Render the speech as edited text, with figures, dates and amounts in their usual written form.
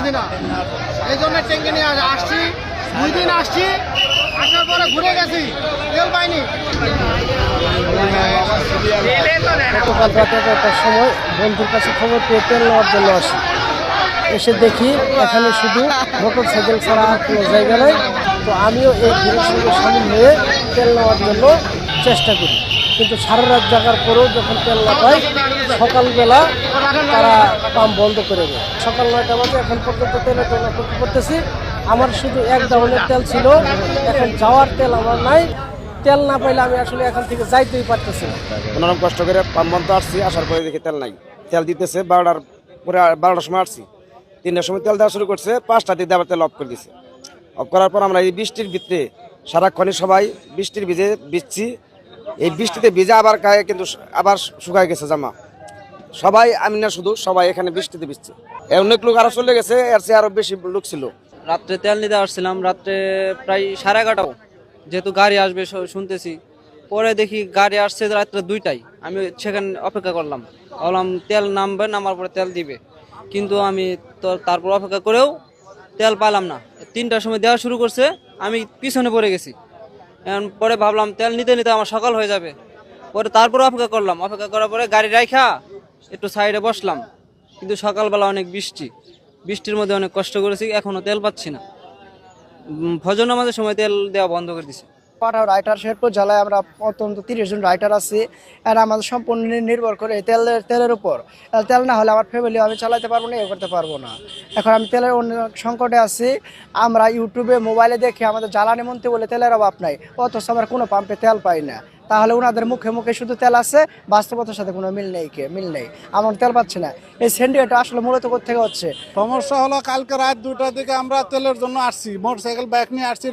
পাইতেছি না, এই জন্য ট্যাঙ্কি নিয়ে আসছি। 2 দিন আসছি, আসার পরে ঘুরে গেছি, তেল পাইনি। গতকাল রাতে 11টার সময় বন্ধুর কাছে খবর পেয়ে তেল নেওয়ার জন্য আসি। এসে দেখি এখানে শুধু মোটর সাইকেল ছাড়া আর কোনো জায়গা নেই। তো আমিও এই ভিড়ের সঙ্গে সামিল হয়ে তেল নেওয়ার জন্য চেষ্টা করি, কিন্তু সারা রাত জাগার পরেও যখন তেল না পাই, সকালবেলা তারা পাম্প বন্ধ করে দেয়। সকাল 9টা বাজে এখন পর্যন্ত তেলের জন্য অপেক্ষা করতেছি। আমার শুধু এক দাউনের তেল ছিল, এখন যাওয়ার তেল আমার নাই। তেল না পাইলে আমি আসলে এখান থেকে যাইতেই পারতেছি না। কোনোরকম কষ্ট করে পাম্প বন্ধ আসছি, আসার পরে দেখি তেল নাই। তেল দিতেছে 12টার পরে, 12টার সময় আসছি, 3টার সময় তেল দেওয়া শুরু করছে, 5টা দিতে আবার তেল অফ করে দিছে। অফ করার পর আমরা এই বৃষ্টির ভিতরে সারাক্ষণই সবাই বৃষ্টির ভিজছি। এই বৃষ্টিতে ভিজে আবার গায়ে কিন্তু আবার শুকায় গেছে জামা। সবাই, আমি না শুধু, সবাই এখানে বৃষ্টিতে ভিজছে। অনেক লোক আরো চলে গেছে, এর চেয়ে আরো বেশি লোক ছিল। রাত্রে তেল নিতে আসছিলাম, রাত্রে প্রায় 11:30, যেহেতু গাড়ি আসবে শুনতেছি। পরে দেখি গাড়ি আসছে রাত্রে 2টায়। আমি সেখানে অপেক্ষা করলাম, বললাম তেল নামবে, নামার পরে তেল দিবে। কিন্তু আমি তো তারপর অপেক্ষা করেও তেল পাইলাম না। 3টার সময় দেওয়া শুরু করছে, আমি পিছনে পড়ে গেছি। এখন পরে ভাবলাম তেল নিতে নিতে আমার সকাল হয়ে যাবে। পরে তারপর অপেক্ষা করলাম, অপেক্ষা করার পরে গাড়ি রাখা একটু সাইডে বসলাম। কিন্তু সকালবেলা অনেক বৃষ্টির মধ্যে অনেক কষ্ট করেছি, এখনো তেল পাচ্ছি না। ফজর নামাজের সময় তেল দেওয়া বন্ধ করে দিছে। রাইটার শেরপুর জেলায় আমরা অন্তত 30 জন রাইটার আছি। এরা আমাদের সম্পূর্ণ নির্ভর করে তেলের উপর। তেল না হলে আমার ফ্যামিলি আমি চালাতে পারবো না, করতে পারবো না। এখন আমি তেলের অন্য সংকটে আছি। আমরা ইউটিউবে মোবাইলে দেখে আমাদের জ্বালানি মন্ত্রী বলে তেলের অভাব নাই, অথচ আমরা কোনো পাম্পে তেল পাই না। তাহলে ওনাদের মুখে মুখে শুধু তেল আছে, বাস্তবতার সাথে কোনো মিল নেই। আমার তেল পাচ্ছি না। এই সেন্ডিকেটটা আসলে মূলত কোথেকে হচ্ছে? সমস্যা হলো কালকে রাত 2টার দিকে আমরা তেলের জন্য আসছি, মোটরসাইকেল বাইক নিয়ে আসছি।